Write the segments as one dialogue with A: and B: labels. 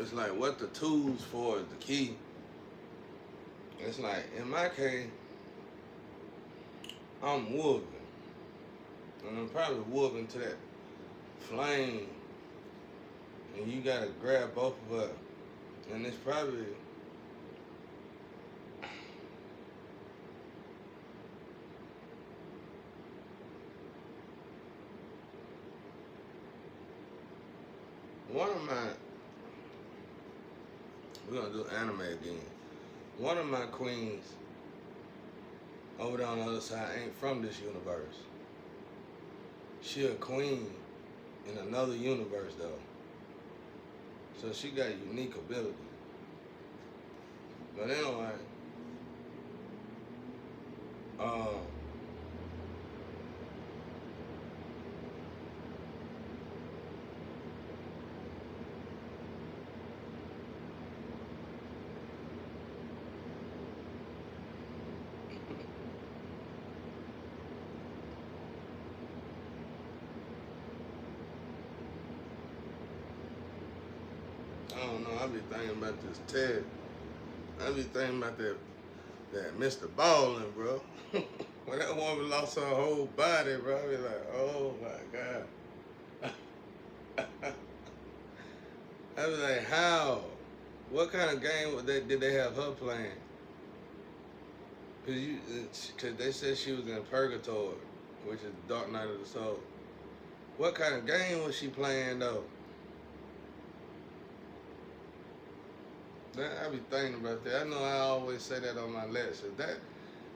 A: It's like what the tools for is the key. It's like in my case, I'm whooping, and I'm probably whooping to that flame, and you gotta grab both of us, and it's probably one of my. We're gonna do anime again. One of my queens over there on the other side ain't from this universe. She a queen in another universe though. So she got unique ability. But anyway, um, I don't know, I be thinking about this Ted. I be thinking about that Mr. Ballin', bro. When that woman lost her whole body, bro, I be like, oh my God. I be like, how? What kind of game did they have her playing? Cause they said she was in purgatory, which is Dark Night of the Soul. What kind of game was she playing though? I be thinking about that. I know I always say that on my lecture.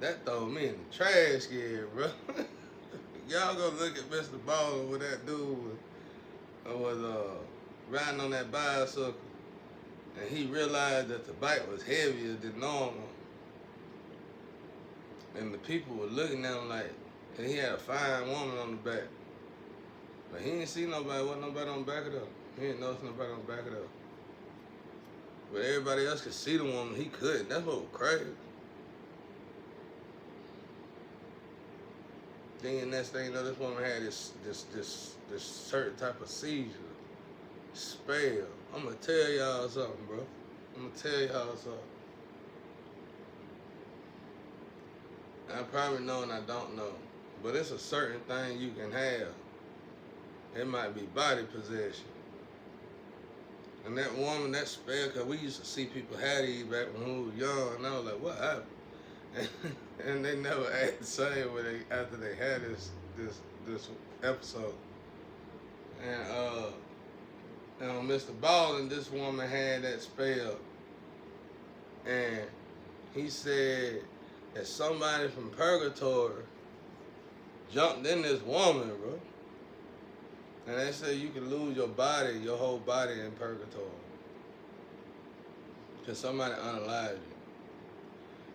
A: That throw me in the trash can, bro. Y'all go look at Mr. Baller with that dude was riding on that bicycle, and he realized that the bike was heavier than normal, and the people were looking at him like, and he had a fine woman on the back, but he didn't see nobody. Wasn't nobody on the back of her. He didn't notice nobody on the back of her. But everybody else could see the woman, he couldn't. That's what was crazy. Then next thing you know, this woman had this certain type of seizure, spell. I'm gonna tell y'all something, bro. I'm gonna tell y'all something. I probably know and I don't know, but it's a certain thing you can have. It might be body possession. And that woman, that spell, because we used to see people have these back when we were young, and I was like, what happened? And they never act the same when after they had this episode. And Mr. Baldwin, this woman had that spell, and he said that somebody from purgatory jumped in this woman, bro. And they said you can lose your body, your whole body in purgatory. Because somebody unalived you.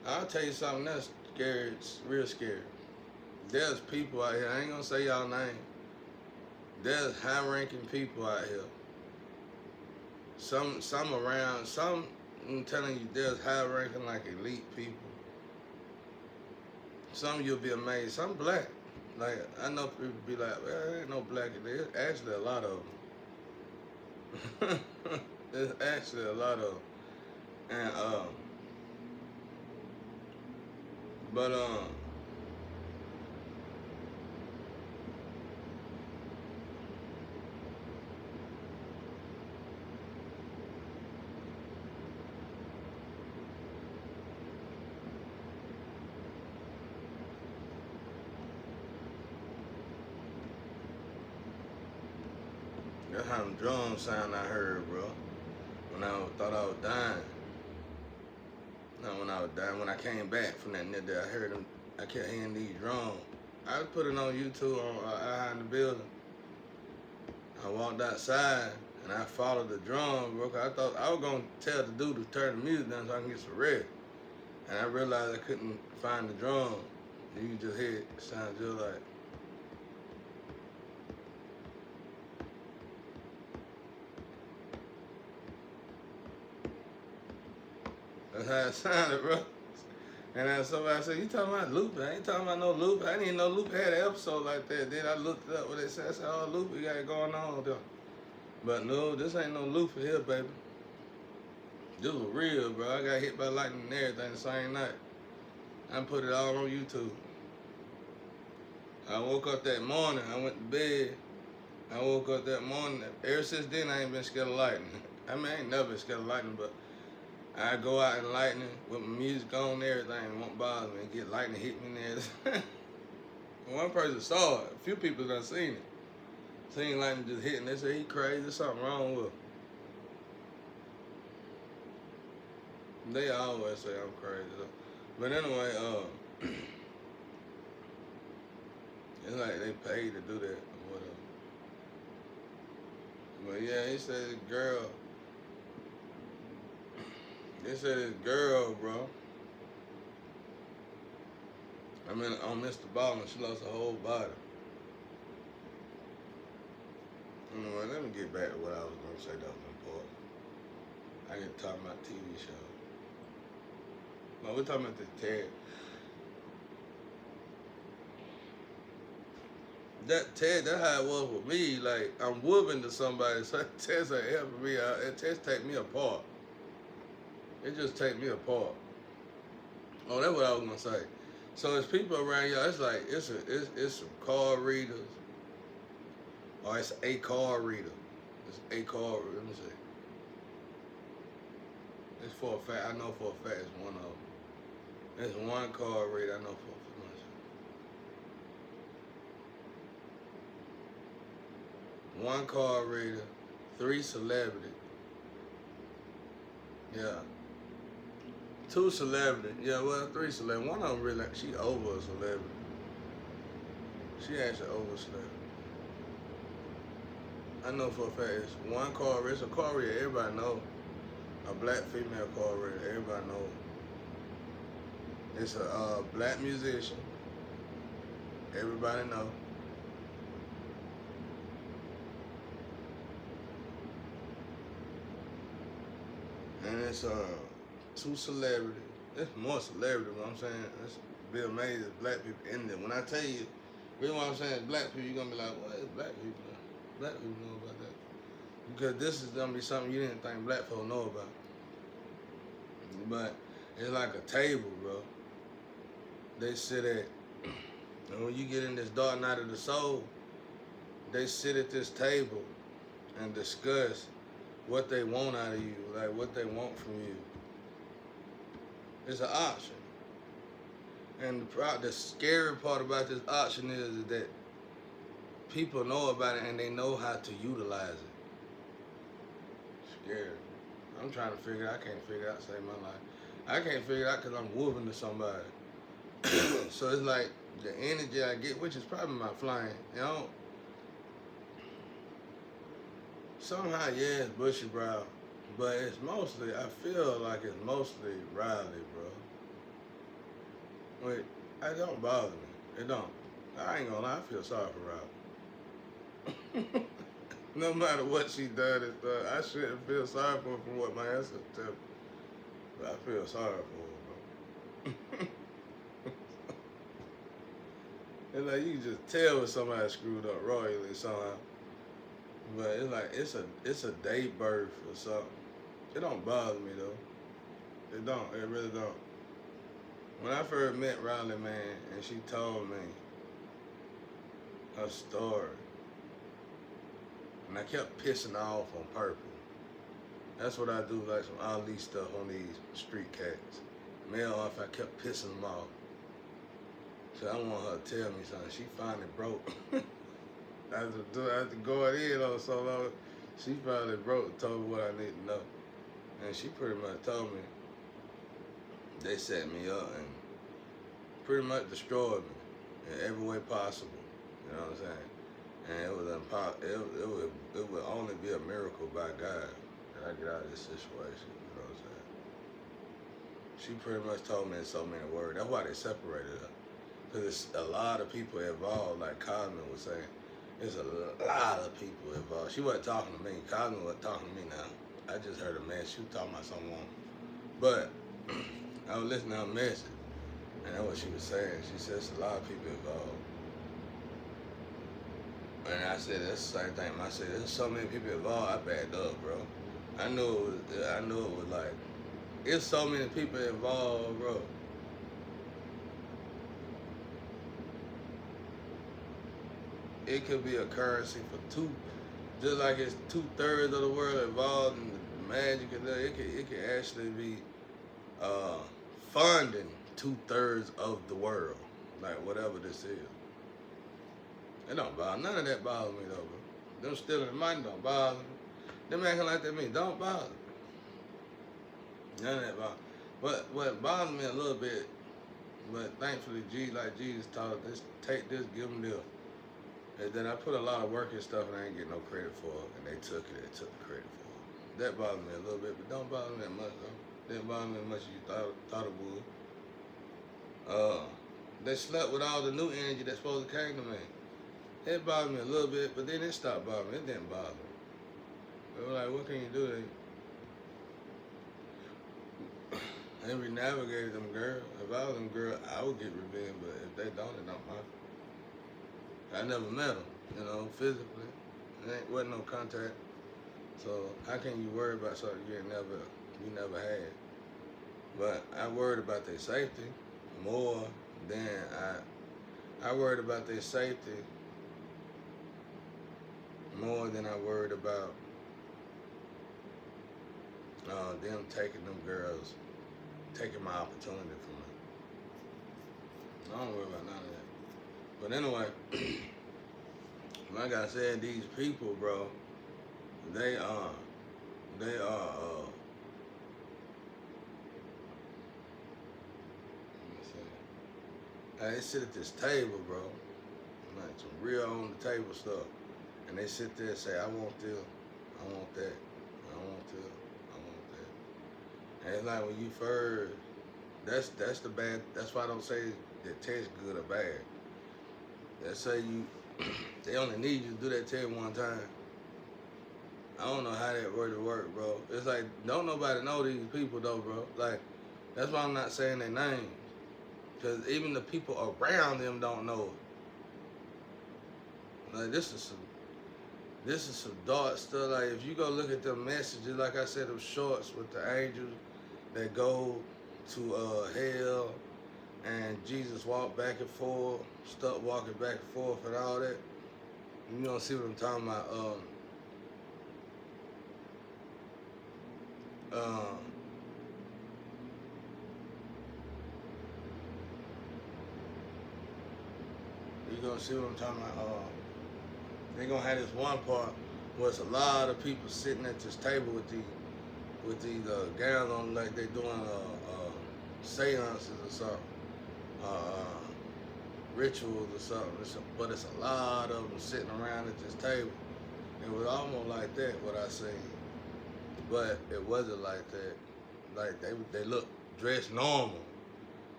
A: I'll tell you something that's scary, it's real scary. There's people out here, I ain't gonna say y'all name. There's high-ranking people out here. Some around, some, I'm telling you, there's high-ranking, like elite people. Some you'll be amazed, some black. Like, I know people be like, well, there ain't no black in there. There's actually a lot of them. There's actually a lot of them. And, but, that's how them drums sound I heard, bro. When I thought I was dying. No, when I was dying, when I came back from that net there, I heard them, I kept hearing these drums. I put it on YouTube on Eye in the Building. I walked outside and I followed the drum, bro. Cause I thought I was gonna tell the dude to turn the music down so I can get some rest. And I realized I couldn't find the drum. You can just hear it sound just like. That's how it sounded, bro. And then somebody said, you talking about Lupe? I ain't talking about no Lupe. I didn't even know Lupe had an episode like that. Then I looked it up what they said. I said, oh, Lupe got it going on there. But no, this ain't no Lupe here, baby. This was real, bro. I got hit by lightning and everything the same night. I put it all on YouTube. I woke up that morning. I went to bed. I woke up that morning. Ever since then, I ain't been scared of lightning. I mean, I ain't never been scared of lightning, but I go out in lightning with my music on and everything. It won't bother me. Get lightning hit me in there. One person saw it. A few people done seen it. Seen lightning just hitting. They say he crazy. There's something wrong with him. They always say I'm crazy though. But anyway, it's like they paid to do that or whatever. But yeah, he said this girl. They said this girl, bro. I mean, on Mr. Ballin, she lost her whole body. Anyway, let me get back to what I was gonna say that was important. I get talking about TV shows. No, we're talking about this Ted. That Ted, that's how it was with me. Like, I'm whooping to somebody, so Ted's like helping me out. And Ted take me apart. It just take me apart. Oh, that's what I was gonna say. So it's people around y'all. It's like it's some card readers, or it's a card reader. It's a card. Let me see. It's for a fact. I know for a fact it's one of them. There's one card reader I know for one card reader, 3 celebrities. Yeah. 2 celebrities. Yeah, well, 3 celebrities. One of them really, she over a celebrity. She actually over a celebrity. I know for a fact it's one card reader. It's a card reader everybody know. A black female card reader. Everybody know. It's a black musician. Everybody know. And it's 2 celebrities. There's more celebrities, what I'm saying. It's be amazed at black people in there. When I tell you, really what I'm saying is black people, you're gonna be like, what is black people? Black people know about that. Because this is gonna be something you didn't think black folk know about. But it's like a table, bro. They sit at, and when you get in this dark night of the soul, they sit at this table and discuss what they want out of you, like what they want from you. It's an option. And the scary part about this option is that people know about it and they know how to utilize it. Scary. I'm trying to figure it out. I can't figure it out to save my life. I can't figure it out because I'm whooping to somebody. So it's like the energy I get, which is probably my flying, you know. Somehow, yeah, it's Bushy Brown, but it's mostly, I feel like it's mostly Riley, bro. Wait, it don't bother me. It don't. I ain't gonna lie, I feel sorry for Riley. No matter what she done and stuff, I shouldn't feel sorry for her from what my ancestors tell me. But I feel sorry for her, bro. It's like you can just tell when somebody screwed up royally somehow. But it's like it's a day birth or something. It don't bother me though. It don't. It really don't. When I first met Riley, man, and she told me her story, and I kept pissing off on purpose. That's what I do, like some Ali stuff on these street cats. Male off, I kept pissing them off. So I want her to tell me something. She finally broke. After going in on so long, she finally broke and told me what I need to know. And she pretty much told me they set me up and pretty much destroyed me in every way possible. You know what I'm saying? And it was impossible. It would only be a miracle by God that I get out of this situation. You know what I'm saying? She pretty much told me in so many words. That's why they separated her. Because a lot of people involved, like Cosmo was saying. There's a lot of people involved. She wasn't talking to me. Cosmo wasn't talking to me now. I just heard a message. She was talking about someone. But I was listening to her message. And that's what she was saying. She said there's a lot of people involved. And I said, that's the same thing. I said, there's so many people involved, I backed up, bro. I knew it was like, it's so many people involved, bro. It could be a currency for two, just like it's 2/3 of the world involved in the magic and that. It could actually be uh, funding 2/3 of the world, like whatever this is. It don't bother none of that bothers me though, bro. Them stealing the money don't bother me. Them acting like that me don't bother me. None of that bother. But what bothers me a little bit, but thankfully, like Jesus taught us, take this, give them this. And then I put a lot of work and stuff and I ain't get no credit for it. And they took the credit for it. That bothered me a little bit, but don't bother me that much though. Didn't bother me as much as you thought it would. They slept with all the new energy that's supposed to came to me. It bothered me a little bit, but then it stopped bothering me. It didn't bother me. They were like, what can you do? They re-navigated them girls. If I was them girl, I would get revenge, but if they don't, it don't matter. I never met them, you know, physically. There wasn't no contact. So how can you worry about something you never had? But I worried about their safety more than I worried about their safety more than I worried about them taking them girls, taking my opportunity from me. I don't worry about none of that. But anyway, like I said, these people, bro, they are they sit at this table, bro, like some real on the table stuff, and they sit there and say, I want this, I want that, I want this, I want that. And it's like when you first, that's the bad, that's why I don't say that tastes good or bad. They say they only need you to do that test one time. I don't know how that word to work, bro. It's like, don't nobody know these people though, bro. Like, that's why I'm not saying their names. Because even the people around them don't know it. Like, this is some dark stuff. Like, if you go look at the messages, like I said, them shorts with the angels that go to hell, and Jesus walked back and forth, stuck walking back and forth and all that. You don't see what I'm talking about. You gonna see what I'm talking about? They gonna have this one part where it's a lot of people sitting at this table with these gowns on, like they doing seances or something, rituals or something. But it's a lot of them sitting around at this table. It was almost like that, what I seen, but it wasn't like that. Like they look dressed normal,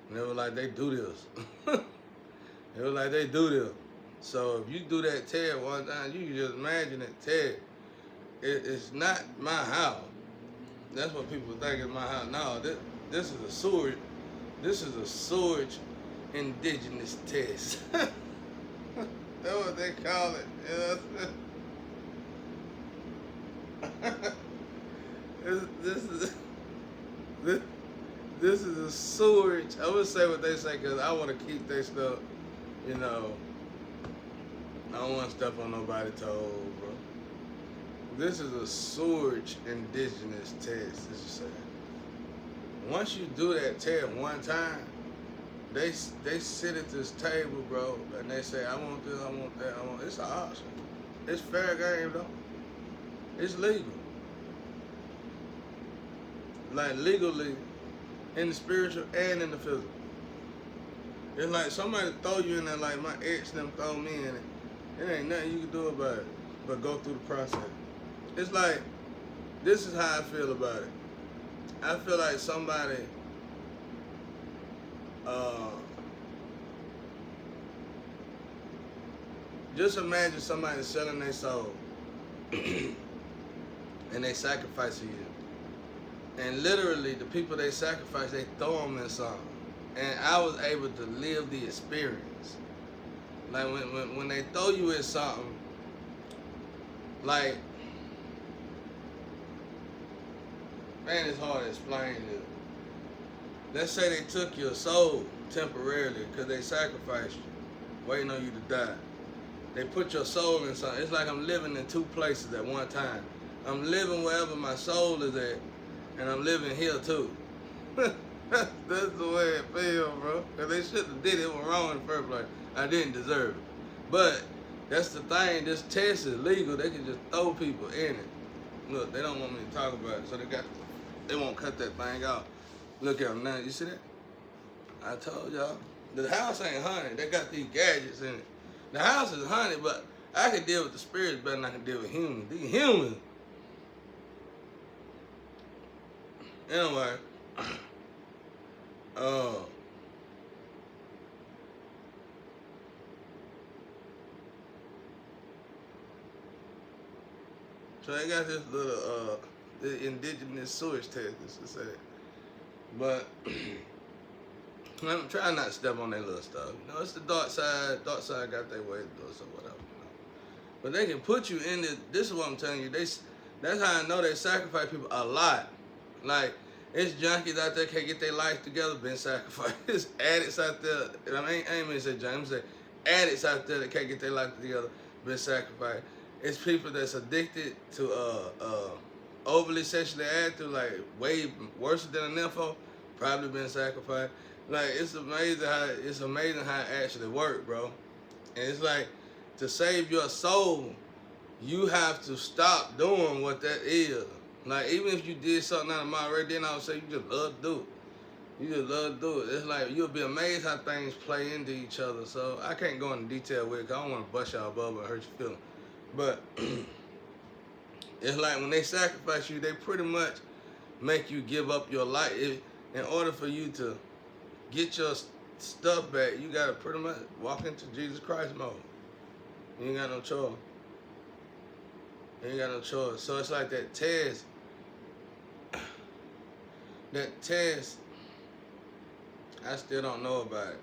A: and they were like they do this. It was like they do this. So if you do that Ted one time, you can just imagine it, Ted. It's not my house. That's what people think is my house. No, this is a sewage. This is a sewage indigenous test. That's what they call it. This is a sewage. I would say what they say because I want to keep their stuff. You know, I don't want to step on nobody's toes, bro. This is a sewage indigenous test. This is saying. Once you do that test one time, they sit at this table, bro, and they say, I want this, I want that, I want. It's an option. It's fair game, though. It's legal. Like legally, in the spiritual and in the physical. It's like somebody throw you in there like my ex them throw me in it. It ain't nothing you can do about it but go through the process. It's like, this is how I feel about it. I feel like somebody just imagine somebody selling their soul and they sacrifice you. And literally the people they sacrifice, they throw them in something. And I was able to live the experience. Like when they throw you in something, like Man, it's hard to explain this. Let's say they took your soul temporarily because they sacrificed you, waiting on you to die. They put your soul in something. It's like I'm living in two places at one time. I'm living wherever my soul is at, and I'm living here too. That's the way it feels, bro. Cause they shouldn't have did it. It was wrong in the first place. I didn't deserve it. But that's the thing. This test is legal. They can just throw people in it. Look, they don't want me to talk about it, so they won't cut that thing off. Look at them now. You see that? I told y'all. The house ain't haunted. They got these gadgets in it. The house is haunted, but I can deal with the spirits better than I can deal with humans. These humans. Anyway. So they got this little the indigenous sewage test, to say. But I'm trying not to step on their little stuff. You know, it's the dark side. Dark side got their way to do it, so whatever. You know. But they can put you in this is what I'm telling you. That's how I know they sacrifice people a lot. Like, it's junkies out there can't get their life together, been sacrificed. It's addicts out there. I ain't mean to say junkies. Say addicts out there that can't get their life together, been sacrificed. It's people that's addicted to overly sexually active, like way worse than an info, probably been sacrificed. Like, it's amazing how it actually works, bro. And it's like, to save your soul, you have to stop doing what that is. Like, even if you did something out of my right then, I would say you just love to do it. You just love to do it. It's like, you'll be amazed how things play into each other. So I can't go into detail with it, because I don't want to bust y'all bubble and hurt your feelings. But it's like when they sacrifice you, they pretty much make you give up your life. In order for you to get your stuff back, you gotta pretty much walk into Jesus Christ mode. You ain't got no choice. You ain't got no choice. So it's like that test. That test, I still don't know about it,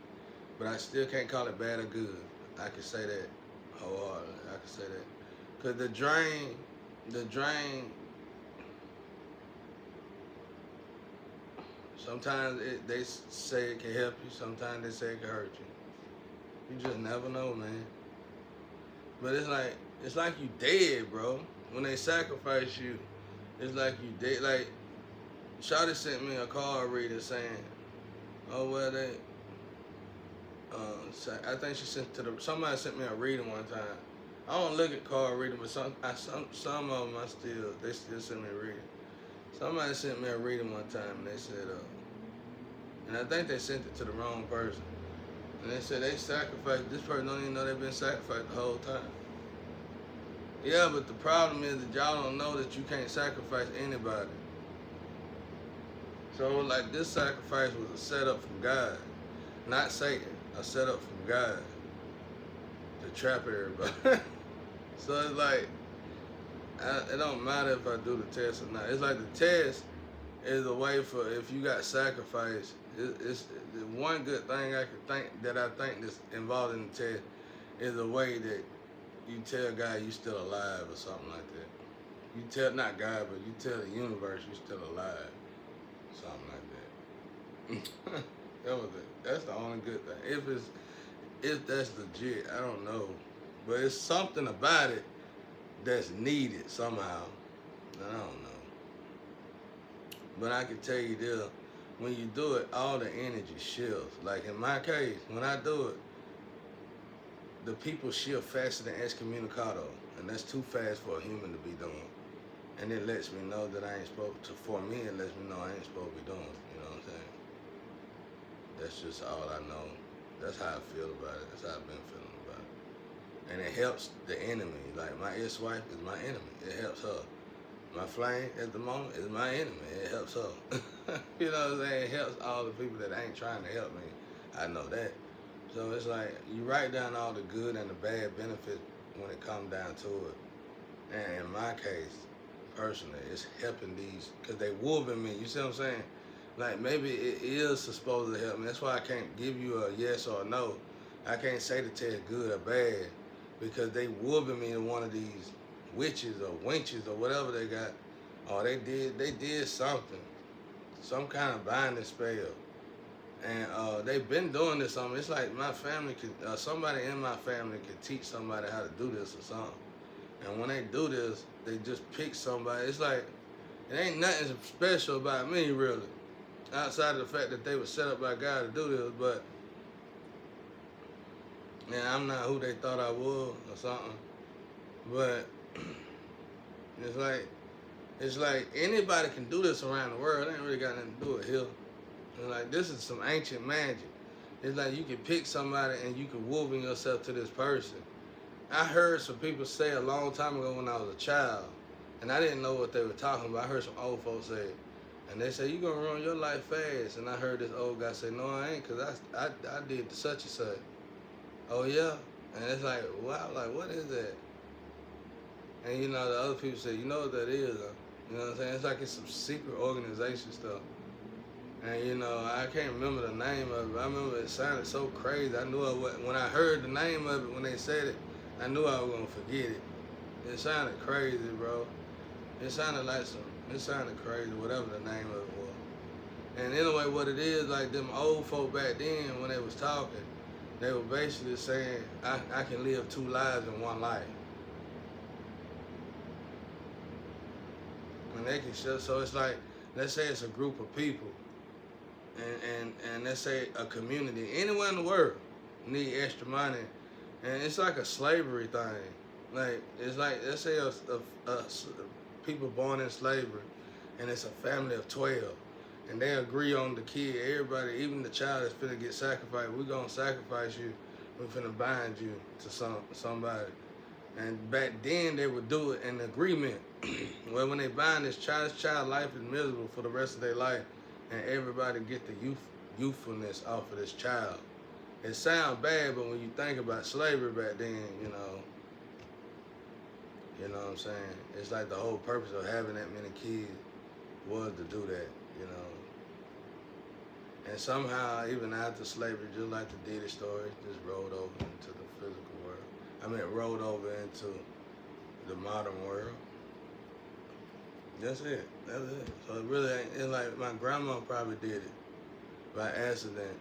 A: but I still can't call it bad or good. I can say that wholeheartedly. I can say that. Cause the drain, sometimes they say it can help you, sometimes they say it can hurt you. You just never know, man. But it's like you dead, bro. When they sacrifice you, it's like you dead. Like, Shawty sent me a card reader saying, oh, well, I think she sent somebody sent me a reading one time. I don't look at card reading, but some of them they still send me a reading. Somebody sent me a reading one time, and they said, and I think they sent it to the wrong person. And they said they sacrificed, this person don't even know they've been sacrificed the whole time. Yeah, but the problem is that y'all don't know that you can't sacrifice anybody. So, like, this sacrifice was a setup from God, not Satan, a setup from God to trap everybody. So it's like, it don't matter if I do the test or not. It's like the test is a way for, if you got sacrificed, it's the one good thing I think that's involved in the test is a way that you tell God you still alive or something like that. You tell, not God, but you tell the universe you still alive. Something like that. That's the only good thing. If that's legit, I don't know. But it's something about it that's needed somehow. I don't know. But I can tell you this, when you do it, all the energy shifts. Like in my case, when I do it, the people shift faster than excommunicado. And that's too fast for a human to be doing. And it lets me know that I ain't supposed to, for me, it lets me know I ain't supposed to be doing it. You know what I'm saying? That's just all I know. That's how I feel about it. That's how I've been feeling about it. And it helps the enemy. Like, my ex-wife is my enemy. It helps her. My flame at the moment is my enemy. It helps her. You know what I'm saying? It helps all the people that ain't trying to help me. I know that. So it's like, you write down all the good and the bad benefits when it comes down to it. And in my case, personally, it's helping these, because they wolving me. You see what I'm saying? Like, maybe it is supposed to help me. That's why I can't give you a yes or a no. I can't say the test good or bad, because they wolving me in one of these witches or wenches or whatever they got, or they did something, some kind of binding spell. And they've been doing this on me. It's like my family could, somebody in my family could teach somebody how to do this or something. And when they do this, they just pick somebody. It's like, it ain't nothing special about me, really. Outside of the fact that they were set up by God to do this, but yeah, I'm not who they thought I was or something. But it's like, anybody can do this around the world. It ain't really got nothing to do with here. And like, this is some ancient magic. It's like you can pick somebody and you can woven yourself to this person. I heard some people say a long time ago when I was a child, and I didn't know what they were talking about. I heard some old folks say it. And they say, you gonna ruin your life fast. And I heard this old guy say, no, I ain't, because I did such and such. Oh, yeah? And it's like, wow, like, what is that? And, you know, the other people say, you know what that is, huh? You know what I'm saying? It's like it's some secret organization stuff. And, you know, I can't remember the name of it. I remember it sounded so crazy. I knew when I heard the name of it, when they said it, I knew I was going to forget it. It sounded crazy, bro. It sounded crazy, whatever the name of it was. And anyway, what it is, like them old folk back then, when they was talking, they were basically saying, I can live 2 lives in 1 life. And they can show, so it's like, let's say it's a group of people, and let's say a community, anywhere in the world, need extra money, and it's like a slavery thing. Like, it's like, let's say people born in slavery, and it's a family of 12, and they agree on the kid, everybody, even the child that's finna get sacrificed, we're gonna sacrifice you, we're finna bind you to somebody. And back then they would do it in agreement. Well, when they bind this child life is miserable for the rest of their life, and everybody get the youthfulness off of this child. It sounds bad, but when you think about slavery back then, you know what I'm saying? It's like the whole purpose of having that many kids was to do that, you know. And somehow, even after slavery, just like the Diddy story, just rolled over into the physical world. I mean, it rolled over into the modern world. That's it. That's it. So it really ain't, it's like my grandma probably did it by accident,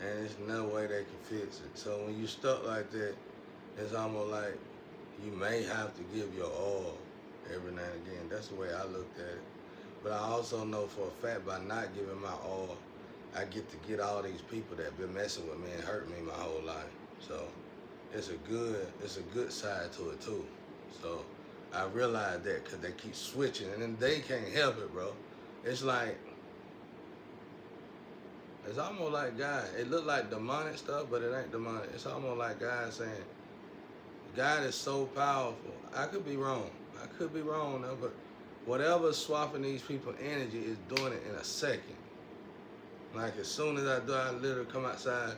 A: and there's no way they can fix it. So when you stuck like that, it's almost like you may have to give your all every now and again. That's the way I looked at it. But I also know for a fact by not giving my all, I get all these people that been messing with me and hurt me my whole life. So it's a good side to it too. So I realized that because they keep switching, and then they can't help it, bro. It's like, it's almost like God. It look like demonic stuff, but it ain't demonic. It's almost like God saying, God is so powerful. I could be wrong. Though, but whatever's swapping these people's energy is doing it in a second. Like, as soon as I do, I literally come outside.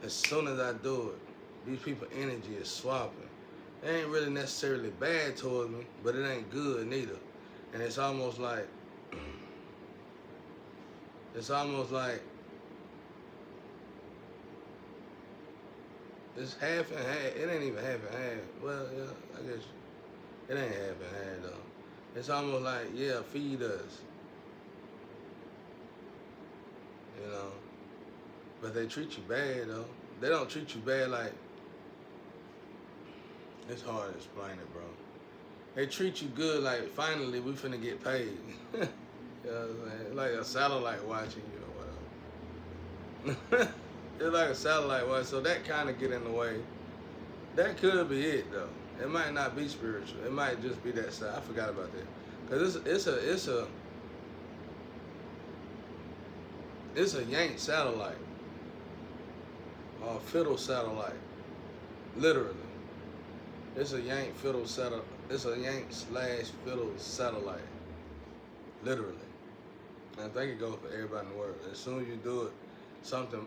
A: As soon as I do it, these people's energy is swapping. They ain't really necessarily bad towards me, but it ain't good neither. And it's almost like, it's half and half. It ain't even half and half. Well, yeah, I guess it ain't half and half though. It's almost like, yeah, feed us. You know, but they treat you bad though. They don't treat you bad like, it's hard to explain it, bro. They treat you good like, finally we finna get paid. You know what I'm saying? Like a satellite watching you or whatever. It's like a satellite watch, so that kind of get in the way. That could be it though. It might not be spiritual. It might just be that side. I forgot about that. Cause it's a Yank satellite, or fiddle satellite, literally. It's a Yank fiddle satellite. It's a Yank/fiddle satellite, literally. And I think it goes for everybody in the world. As soon as you do it, something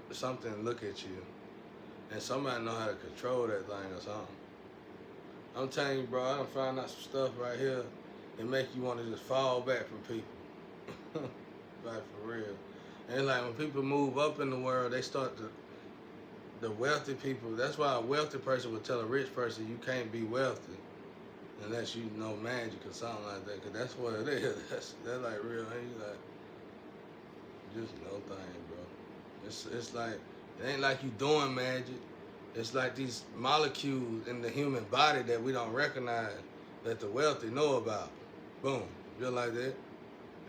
A: look at you, and somebody know how to control that thing or something. I'm telling you, bro, I done found out some stuff right here. It make you want to just fall back from people. Like, for real. And like when people move up in the world, they start to, the wealthy people, that's why a wealthy person would tell a rich person, you can't be wealthy. unless you know magic or something like that, cause that's what it is. That's like real. Ain't like just no thing, bro. It's like it ain't like you doing magic. It's like these molecules in the human body that we don't recognize that the wealthy know about. Boom, just like that,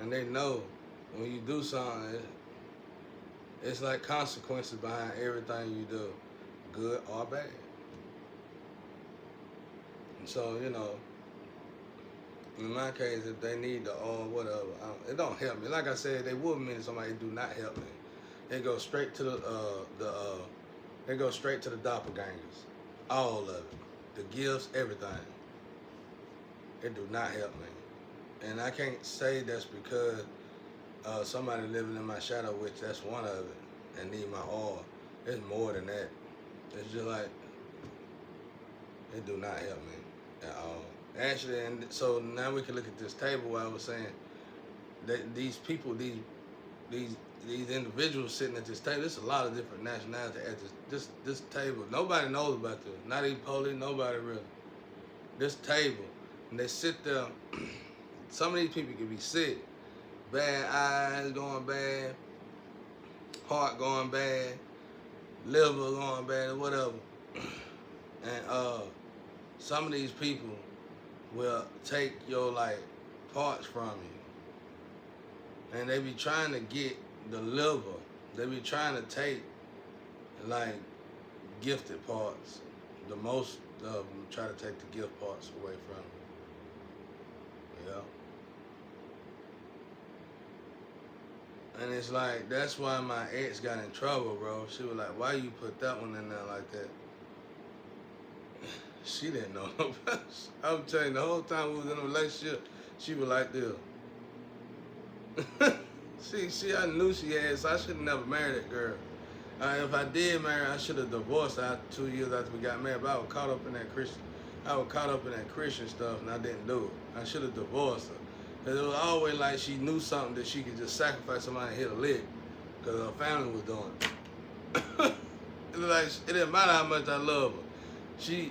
A: and they know when you do something, it's like consequences behind everything you do, good or bad. And so in my case, if they need the or whatever, it don't help me. Like I said, they would mean somebody do not help me. They go straight to they go straight to the doppelgangers, all of it, the gifts, everything. It do not help me, and I can't say that's because somebody living in my shadow, which that's one of it, and need my oil. It's more than that. It's just like it do not help me at all. Actually, and so now we can look at this table where I was saying that these people, these individuals sitting at this table, there's a lot of different nationalities at this table. Nobody knows about this. Not even police, nobody really. This table, and they sit there, some of these people can be sick. Bad eyes going bad, heart going bad, liver going bad, or whatever. And some of these people will take your like parts from you, and they be trying to get the liver. They be trying to take like gifted parts. The most of them try to take the gift parts away from you. Yeah. And it's like that's why my ex got in trouble, bro. She was like, "Why you put that one in there like that?" She didn't know no better. I'm telling you, the whole time we was in a relationship, she was like this. I knew she had, so I should have never married that girl. If I did marry her, I should have divorced her 2 years after we got married. But I was caught up in that Christian stuff, and I didn't do it. I should have divorced her. Because it was always like she knew something that she could just sacrifice somebody and hit a lick. Because her family was doing it. It was like, it didn't matter how much I love her.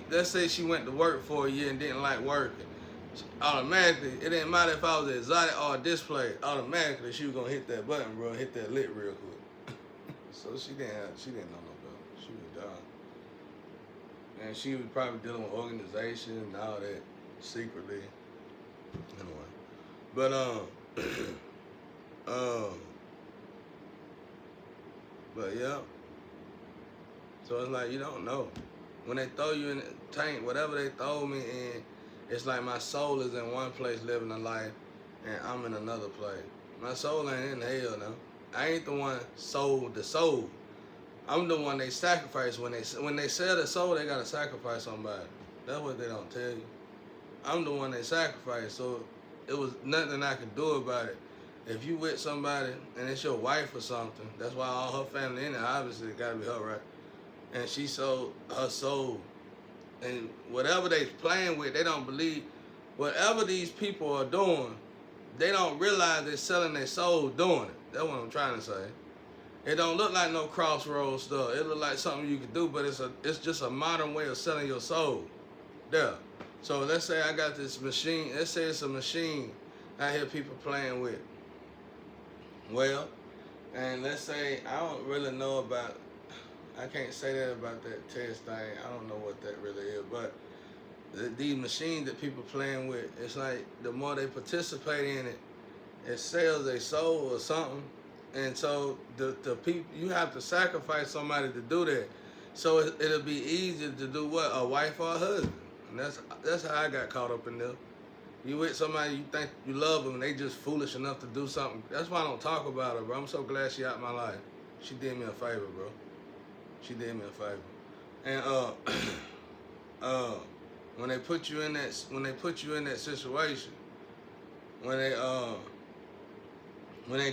A: Let's say she went to work for a year and didn't like working. Automatically, it didn't matter if I was exotic or display. Automatically, she was gonna hit that button, bro, hit that lit real quick. So she didn't know no better. She was done, and she was probably dealing with organization and all that secretly. Anyway, but but yeah. So it's like you don't know. When they throw you in the tank, whatever they throw me in, it's like my soul is in one place living a life, and I'm in another place. My soul ain't in hell now. I ain't the one sold the soul. I'm the one they sacrifice. When they sell the soul, they gotta sacrifice somebody. That's what they don't tell you. I'm the one they sacrifice, so it was nothing I could do about it. If you with somebody and it's your wife or something, that's why all her family in it, obviously it gotta be her, right? And she sold her soul. And whatever they playing with, they don't believe. Whatever these people are doing, they don't realize they're selling their soul doing it. That's what I'm trying to say. It don't look like no crossroads stuff. It look like something you could do, but it's just a modern way of selling your soul. There. So let's say I got this machine. Let's say it's a machine I hear people playing with. Well, and let's say I don't really know about. I can't say that about that test thing. I don't know what that really is, but these machines that people playing with, it's like the more they participate in it, it sells their soul or something. And so the people, you have to sacrifice somebody to do that. So it'll be easier to do what? A wife or a husband. And that's how I got caught up in there. You with somebody you think you love them and they just foolish enough to do something. That's why I don't talk about her, bro. I'm so glad she out of my life. She did me a favor, bro. She did me a favor. And when they put you in that situation, when they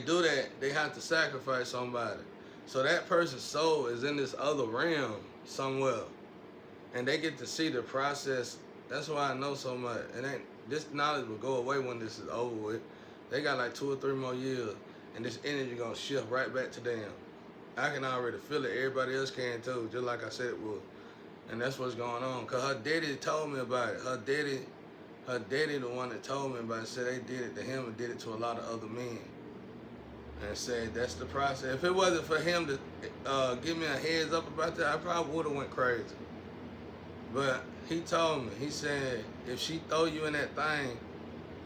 A: do that, they have to sacrifice somebody. So that person's soul is in this other realm somewhere. And they get to see the process. That's why I know so much. This knowledge will go away when this is over with. They got like 2 or 3 more years, and this energy gonna shift right back to them. I can already feel it. Everybody else can too, just like I said it would. And that's what's going on. Cause her daddy told me about it. Her her daddy the one that told me about it. Said they did it to him and did it to a lot of other men. And said that's the process. If it wasn't for him to give me a heads up about that, I probably would have went crazy. But he told me, he said, if she throw you in that thing,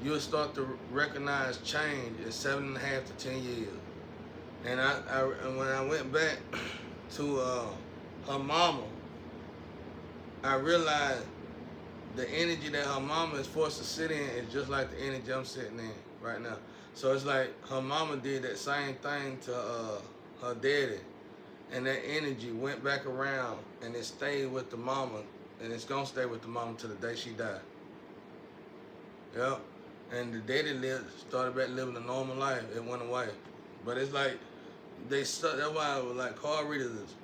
A: you'll start to recognize change in 7.5 to 10 years. And when I went back to her mama, I realized the energy that her mama is forced to sit in is just like the energy I'm sitting in right now. So it's like her mama did that same thing to her daddy, and that energy went back around and it stayed with the mama, and it's gonna stay with the mama till the day she died. Yep. And the daddy started back living a normal life. It went away. But it's like that's why I was like card readers,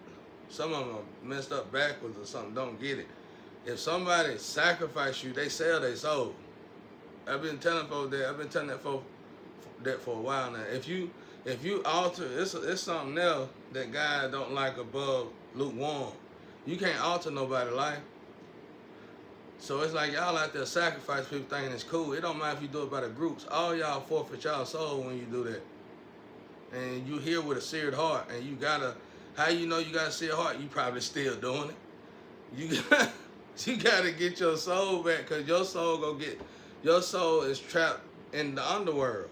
A: some of them are messed up backwards or something, don't get it. If somebody sacrifice you, they sell their soul. I've been telling folks that. I've been telling that for a while now. If you alter, it's something else that God don't like above lukewarm. You can't alter nobody's life. So it's like y'all out there sacrifice people thinking it's cool. It don't matter if you do it by the groups. All y'all forfeit y'all soul when you do that. And you here with a seared heart, and you gotta, how you know you got a seared heart? You probably still doing it. You gotta get your soul back, cause your soul is trapped in the underworld.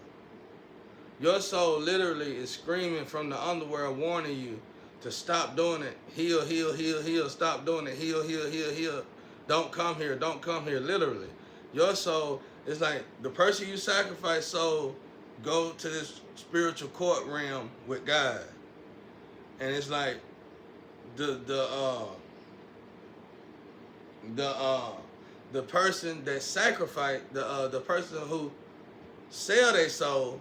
A: Your soul literally is screaming from the underworld, warning you to stop doing it. Heal, heal, heal, heal. Stop doing it. Heal, heal, heal, heal. Don't come here. Don't come here. Literally, your soul is like the person you sacrifice. Soul go to this spiritual court realm with God, and it's like the person that sacrificed the person who sell their soul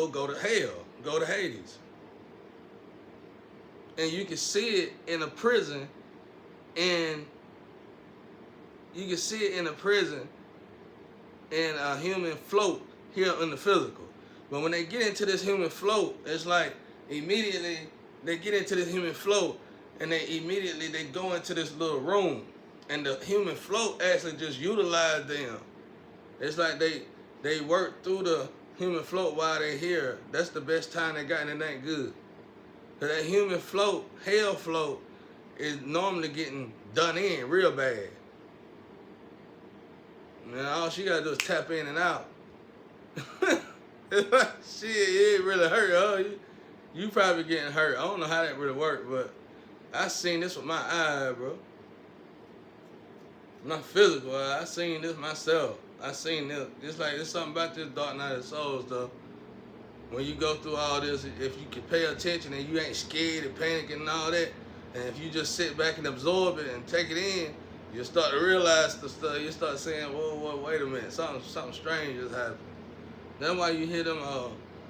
A: go to hell, go to Hades, and you can see it in a prison, and you can see it in a prison in a human float here in the physical. But when they get into this human float, it's like immediately they get into this human float, and they go into this little room, and the human float actually just utilize them. It's like they work through the human float while they here. That's the best time they got, and it ain't good. Cause that human float, hell float, is normally getting done in real bad. Man, all she gotta do is tap in and out. Shit, it ain't really hurt, huh? You probably getting hurt. I don't know how that really worked, but I seen this with my eye, bro. Not physical eye. I seen this myself. I seen this. It's like there's something about this Dark Night of the Soul stuff. When you go through all this, if you can pay attention and you ain't scared and panicking and all that, and if you just sit back and absorb it and take it in, you start to realize the stuff. You start saying, whoa, wait a minute, something strange just happened. That's why you hear them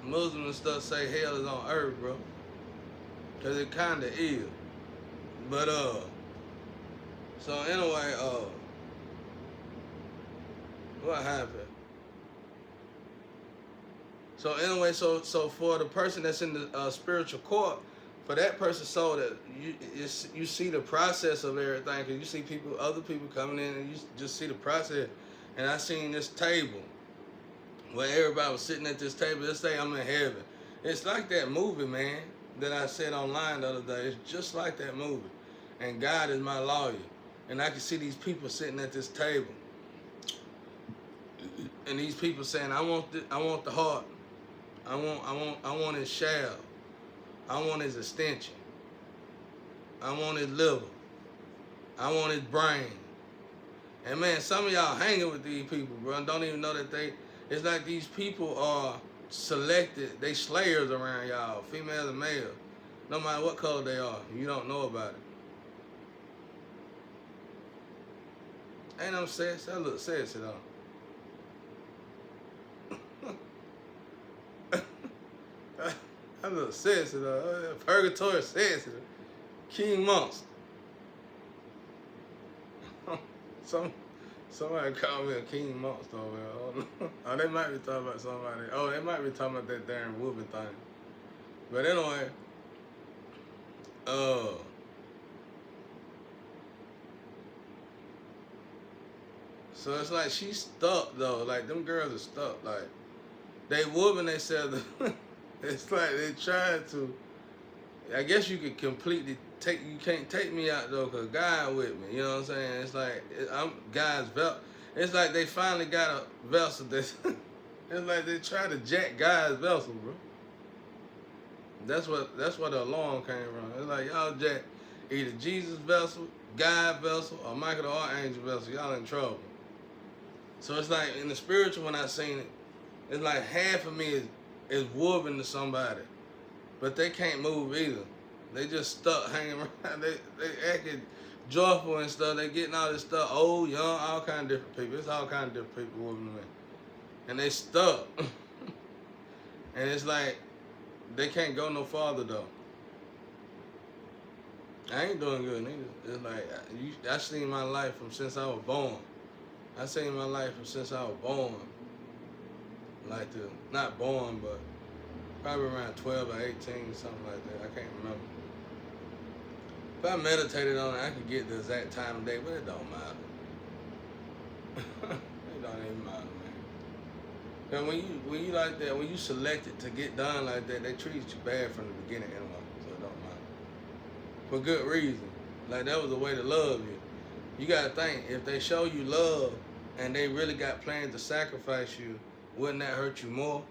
A: Muslims and stuff say hell is on earth, bro. Cause it kinda is. But so anyway, what happened? So anyway, so for the person that's in the spiritual court, for that person, so that you see the process of everything, cause you see other people coming in, and you just see the process. And I seen this table where everybody was sitting at this table. Let's say I'm in heaven. It's like that movie, man, that I said online the other day. It's just like that movie. And God is my lawyer, and I can see these people sitting at this table, and these people saying, I want the heart. I want his shaft. I want his extension. I want his liver. I want his brain. And man, some of y'all hanging with these people, bro, and don't even know that it's like these people are selected. They slayers around y'all, female and male. No matter what color they are, you don't know about it. Ain't no sex. That look sexy though. That little sexy though. Purgatory sexy. King Monster. Somebody called me a King Monster over there. I don't know. Oh, they might be talking about somebody. Oh, they might be talking about that darn whooping thing. But anyway, So it's like she's stuck though. Like them girls are stuck. Like they whooping themselves. It's like they trying to. I guess you could completely take. You can't take me out though, cause God with me. You know what I'm saying? It's like I'm God's vessel. It's like they finally got a vessel. It's like they try to jack God's vessel, bro. That's what the alarm came from. It's like y'all jack either Jesus vessel, God vessel, or Michael the Archangel vessel. Y'all in trouble. So it's like in the spiritual when I seen it, it's like half of me is whooping to somebody, but they can't move either. They just stuck hanging around. They acting joyful and stuff. They getting all this stuff. Old, young, all kind of different people. It's all kind of different people whooping me, and they stuck. And it's like they can't go no farther though. I ain't doing good neither. It's like I seen my life from since I was born. I seen my life from since I was born. Like not born, but probably around 12 or 18, something like that. I can't remember. If I meditated on it, I could get the exact time and day, but it don't matter. It don't even matter, man. Cause when you like that, when you selected to get done like that, they treat you bad from the beginning anyway, so it don't matter. For good reason. Like that was a way to love you. You gotta think, if they show you love and they really got plans to sacrifice you, wouldn't that hurt you more?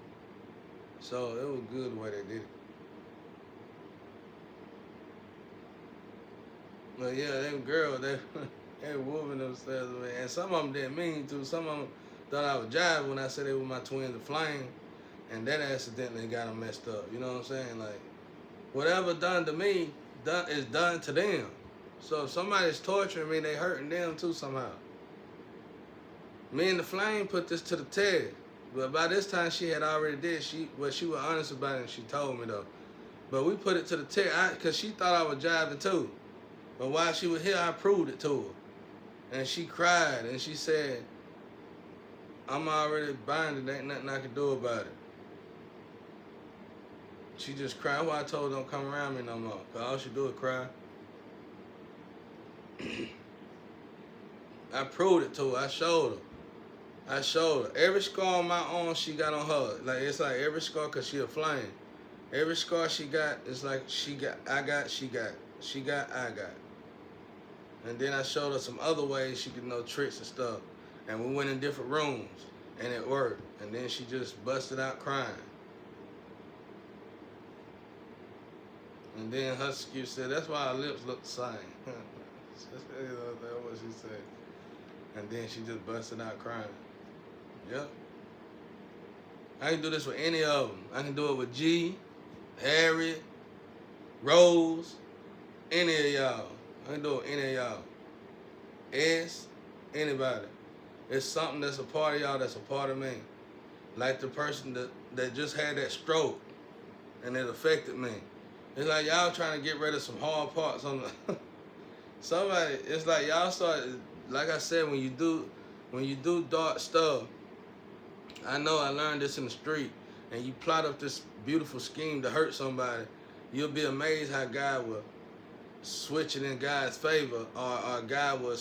A: So it was good the way they did it. But yeah, them girls, they whooping themselves, man. And some of them didn't mean to. Some of them thought I was jiving when I said they were my twins of flame, and that accidentally got them messed up. You know what I'm saying? Like, whatever done to me is done to them. So if somebody's torturing me, they hurting them too somehow. Me and the flame put this to the test. But by this time, she had already did. She was honest about it, and she told me though. But we put it to the test because she thought I was jiving too. But while she was here, I proved it to her, and she cried and she said, "I'm already binded. Ain't nothing I can do about it." She just cried. Well, I told her don't come around me no more. Cause all she do is cry. I proved it to her. I showed her. Every scar on my arm she got on her. Like it's like every scar, cause she a flame. Every scar she got, it's like she got, I got, she got. She got, I got. And then I showed her some other ways she could know tricks and stuff. And we went in different rooms, and it worked. And then she just busted out crying. And then her excuse said, "That's why her lips look the same." That's what she said. And then she just busted out crying. Yep. I can do this with any of them. I can do it with G, Harriet, Rose, any of y'all. I can do it with any of y'all. S, anybody. It's something that's a part of y'all that's a part of me. Like the person that just had that stroke and it affected me. It's like y'all trying to get rid of some hard parts on the somebody, it's like y'all start, like I said, when you do dark stuff, I know I learned this in the street, and you plot up this beautiful scheme to hurt somebody, you'll be amazed how God will switch it in God's favor, or God will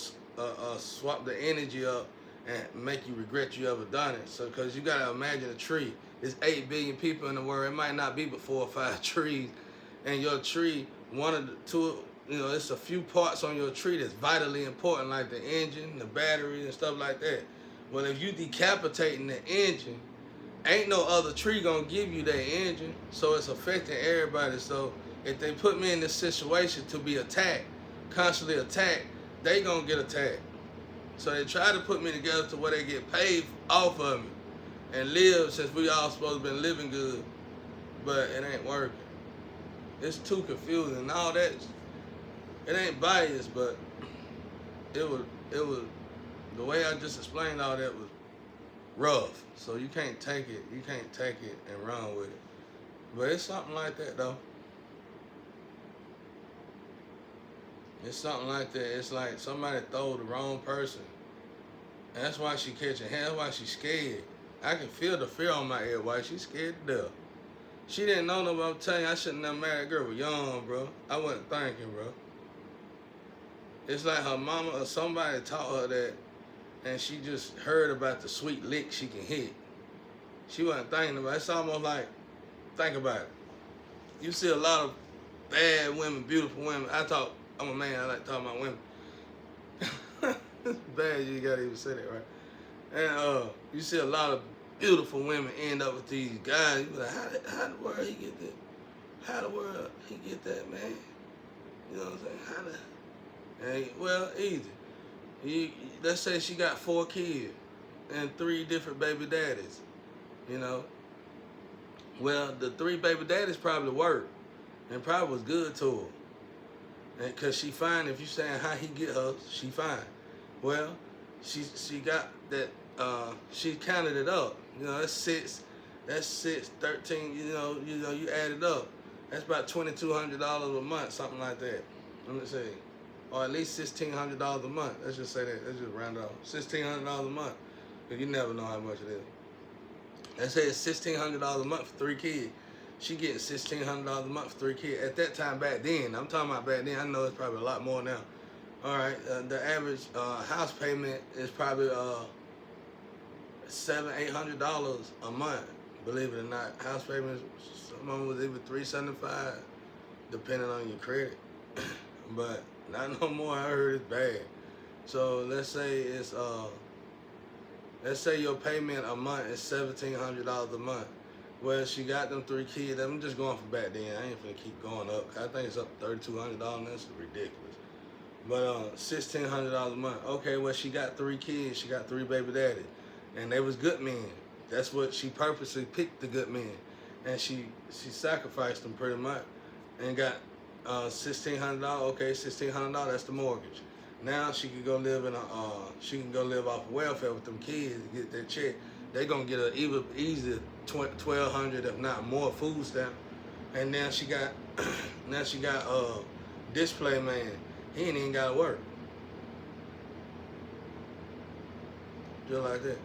A: swap the energy up and make you regret you ever done it. So, because you got to imagine a tree. There's 8 billion people in the world. It might not be but 4 or 5 trees. And your tree, one of the two, it's a few parts on your tree that's vitally important, like the engine, the battery, and stuff like that. Well, if you decapitating the engine, ain't no other tree gonna give you that engine, so it's affecting everybody. So if they put me in this situation to be attacked, constantly attacked, they gonna get attacked. So they try to put me together to where they get paid off of me and live, since we all supposed to been living good, but it ain't working. It's too confusing and all that. It ain't biased, but it was the way I just explained all that was rough. So you can't take it and run with it. But it's something like that though. It's something like that. It's like somebody throw the wrong person. And that's why she catching hell. That's why she's scared. I can feel the fear on my ear. Why she's scared to death. She didn't know nobody. I'm telling you, I shouldn't have married a girl was young, bro. I wasn't thinking, bro. It's like her mama or somebody taught her that and she just heard about the sweet lick she can hit. She wasn't thinking about it. It's almost like, think about it. You see a lot of bad women, beautiful women. I'm a man, I like talking about women. It's bad, you gotta even say that, right? And you see a lot of beautiful women end up with these guys. You be like, how the world he get that? How the world he get that, man? You know what I'm saying? Well, easy. Let's say she got 4 kids and 3 different baby daddies. You know. Well, the 3 baby daddies probably worked and probably was good to her. And cause she fine. If you saying how he get her, she fine. Well, she got that. She counted it up. You know, that's 6, 13. You know, you add it up. That's about $2,200 a month, something like that. Let me say, or at least $1,600 a month. Let's just say that. Let's just round it off. $1,600 a month. Cause you never know how much it is. Let's say it's $1,600 a month for 3 kids. She getting $1,600 a month for 3 kids. At that time, back then, I'm talking about back then. I know it's probably a lot more now. All right, the average house payment is probably $700-800 a month. Believe it or not, house payments. Some of them was even $375, depending on your credit. But not no more. I heard it's bad. So let's say it's let's say your payment a month is $1,700 a month. Well, she got them 3 kids. I'm just going for back then. I ain't finna keep going up. I think it's up to $3,200. That's ridiculous. But $1,600 a month. Okay, well, she got 3 kids. She got 3 baby daddies, and they was good men. That's what she purposely picked, the good men, and she sacrificed them pretty much, and got $1,600. Okay, $1,600. That's the mortgage. Now she can go live in she can go live off of welfare with them kids and get that check. They gonna get a easy $1,200, if not more, food stamp. And now she got display man. He ain't even gotta work. Just like that.